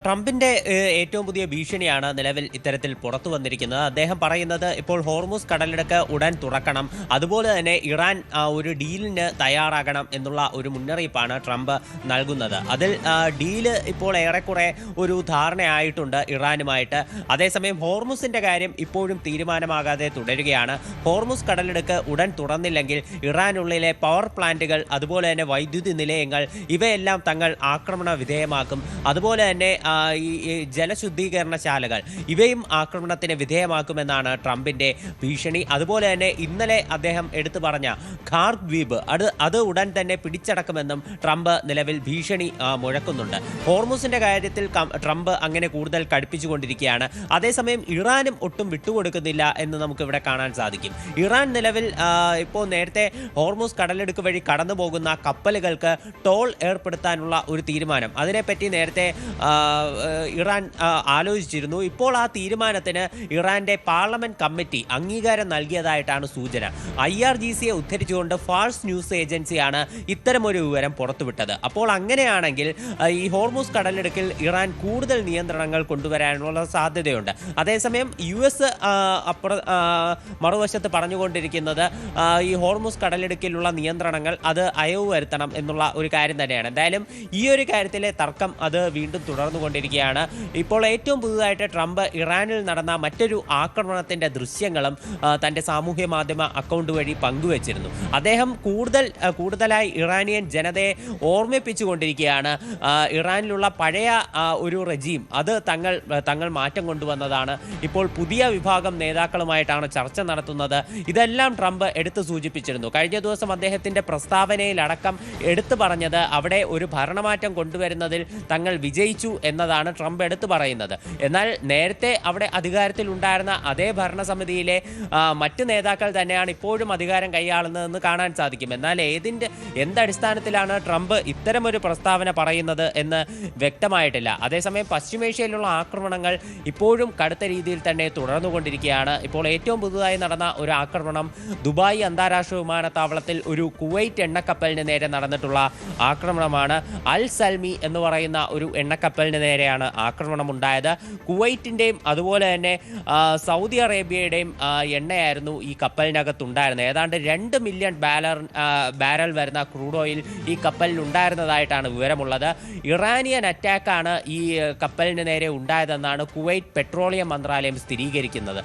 ട്രംപിന്റെ ഏറ്റവും പുതിയ ഭീഷണിയാണ് നിലവിൽ ഇത്തരത്തിൽ പുറത്തു വന്നിരിക്കുന്നത്. അദ്ദേഹം പറയുന്നത് ഇപ്പോൾ ഹോർമുസ് കടലിടുക്ക് ഉടൻ തുറക്കണം, അതുപോലെ തന്നെ ഇറാൻ ഒരു ഡീലിന് തയ്യാറാകണം എന്നുള്ള ഒരു മുന്നറിയിപ്പാണ് ട്രംപ് നൽകുന്നത്. അതിൽ ഡീല് ഇപ്പോൾ ഏറെക്കുറെ ഒരു ധാരണയായിട്ടുണ്ട് ഇറാനുമായിട്ട്. അതേസമയം ഹോർമുസിന്റെ കാര്യം ഇപ്പോഴും തീരുമാനമാകാതെ തുടരുകയാണ്. ഹോർമുസ് കടലിടുക്ക് ഉടൻ തുറന്നില്ലെങ്കിൽ ഇറാനുള്ളിലെ പവർ പ്ലാന്റുകൾ, അതുപോലെ തന്നെ വൈദ്യുതി നിലയങ്ങൾ, ഇവയെല്ലാം തങ്ങൾ ആക്രമണ വിധേയമാക്കും. അതുപോലെ തന്നെ ഈ ജലശുദ്ധീകരണശാലകൾ ഇവയും ആക്രമണത്തിന് വിധേയമാക്കുമെന്നാണ് ട്രംപിന്റെ ഭീഷണി. അതുപോലെ തന്നെ ഇന്നലെ അദ്ദേഹം എടുത്തു പറഞ്ഞ ഖാർ ദ്വീപ് അത് ഉടൻ തന്നെ പിടിച്ചടക്കുമെന്നും ട്രംപ് നിലവിൽ ഭീഷണി മുഴക്കുന്നുണ്ട്. ഹോർമുസിന്റെ കാര്യത്തിൽ ട്രംപ് അങ്ങനെ കൂടുതൽ കടുപ്പിച്ചുകൊണ്ടിരിക്കുകയാണ്. അതേസമയം ഇറാനും ഒട്ടും വിട്ടുകൊടുക്കുന്നില്ല എന്ന് നമുക്ക് ഇവിടെ കാണാൻ സാധിക്കും. ഇറാൻ നിലവിൽ ഇപ്പോൾ നേരത്തെ ഹോർമുസ് കടലിടുക്ക് വഴി കടന്നു പോകുന്ന കപ്പലുകൾക്ക് ടോൾ ഏർപ്പെടുത്താനുള്ള ഒരു തീരുമാനം, അതിനെപ്പറ്റി നേരത്തെ ഇറാൻ ആലോചിച്ചിരുന്നു. ഇപ്പോൾ ആ തീരുമാനത്തിന് ഇറാന്റെ പാർലമെന്റ് കമ്മിറ്റി അംഗീകാരം നൽകിയതായിട്ടാണ് സൂചന. IRGCയെ ഉദ്ധരിച്ചുകൊണ്ട് ഫാൾസ് ന്യൂസ് ഏജൻസിയാണ് ഇത്തരമൊരു വിവരം പുറത്തുവിട്ടത്. അപ്പോൾ അങ്ങനെയാണെങ്കിൽ ഈ ഹോർമുസ് കടലിടുക്കിൽ ഇറാൻ കൂടുതൽ നിയന്ത്രണങ്ങൾ കൊണ്ടുവരാനുള്ള സാധ്യതയുണ്ട്. അതേസമയം US മറുവശത്ത് പറഞ്ഞുകൊണ്ടിരിക്കുന്നത് ഈ ഹോർമുസ് കടലിടുക്കിലുള്ള നിയന്ത്രണങ്ങൾ അത് അയവ് വരുത്തണം എന്നുള്ള ഒരു കാര്യം തന്നെയാണ്. എന്തായാലും ഈ ഒരു കാര്യത്തിലെ തർക്കം അത് വീണ്ടും തുടർന്നുകൊണ്ടിരിക്കുകയാണ്. ഇപ്പോൾ ഏറ്റവും പുതുതായിട്ട് ട്രംപ് ഇറാനിൽ നടന്ന മറ്റൊരു ആക്രമണത്തിന്റെ ദൃശ്യങ്ങളും തന്റെ സാമൂഹ്യ മാധ്യമ അക്കൗണ്ട് വഴി പങ്കുവച്ചിരുന്നു. അദ്ദേഹം കൂടുതലായി ഇറാനിയൻ ജനതയെ ഓർമ്മിപ്പിച്ചുകൊണ്ടിരിക്കുകയാണ്. ഇറാനിലുള്ള പഴയ ഒരു റെജീം അത് തങ്ങൾ മാറ്റം കൊണ്ടുവന്നതാണ്. ഇപ്പോൾ പുതിയ വിഭാഗം നേതാക്കളുമായിട്ടാണ് ചർച്ച നടത്തുന്നത്. ഇതെല്ലാം ട്രംപ് എടുത്തു സൂചിപ്പിച്ചിരുന്നു. കഴിഞ്ഞ ദിവസം അദ്ദേഹത്തിന്റെ പ്രസ്താവനയിലടക്കം എടുത്തു പറഞ്ഞത് അവിടെ ഒരു ഭരണമാറ്റം കൊണ്ടുവരുന്നതിൽ തങ്ങൾ വിജയിച്ചു എന്നതാണ് ട്രംപ് എടുത്തു പറയുന്നത്. എന്നാൽ നേരത്തെ അവിടെ അധികാരത്തിൽ ഉണ്ടായിരുന്ന അതേ ഭരണസമിതിയിലെ മറ്റ് നേതാക്കൾ തന്നെയാണ് ഇപ്പോഴും അധികാരം കൈയാളുന്നതെന്ന് കാണാൻ സാധിക്കും. എന്നാൽ എന്തടിസ്ഥാനത്തിലാണ് ട്രംപ് ഇത്തരമൊരു പ്രസ്താവന പറയുന്നത് എന്ന് വ്യക്തമായിട്ടില്ല. അതേസമയം പശ്ചിമേഷ്യയിലുള്ള ആക്രമണങ്ങൾ ഇപ്പോഴും കടുത്ത രീതിയിൽ തന്നെ തുടർന്നുകൊണ്ടിരിക്കുകയാണ്. ഇപ്പോൾ ഏറ്റവും പുതുതായി നടന്ന ഒരു ആക്രമണം ദുബായ് അന്താരാഷ്ട്ര വിമാനത്താവളത്തിൽ ഒരു കുവൈറ്റ് എണ്ണക്കപ്പലിന് നേരെ നടന്നിട്ടുള്ള ആക്രമണമാണ്. അൽ സൽമി എന്ന് പറയുന്ന ഒരു എണ്ണക്കപ്പലിന് നേരെയാണ് ആക്രമണം ഉണ്ടായത്. കുവൈറ്റിൻ്റെയും അതുപോലെ തന്നെ സൗദി അറേബ്യയുടെയും എണ്ണയായിരുന്നു ഈ കപ്പലിനകത്തുണ്ടായിരുന്നത്. ഏതാണ്ട് 2 മില്യൺ ബാരൽ വരുന്ന ക്രൂഡ് ഓയിൽ ഈ കപ്പലിൽ ഉണ്ടായിരുന്നതായിട്ടാണ് വിവരമുള്ളത്. ഇറാനിയൻ അറ്റാക്കാണ് ഈ കപ്പലിന് നേരെ ഉണ്ടായതെന്നാണ് കുവൈറ്റ് പെട്രോളിയം മന്ത്രാലയം സ്ഥിരീകരിക്കുന്നത്.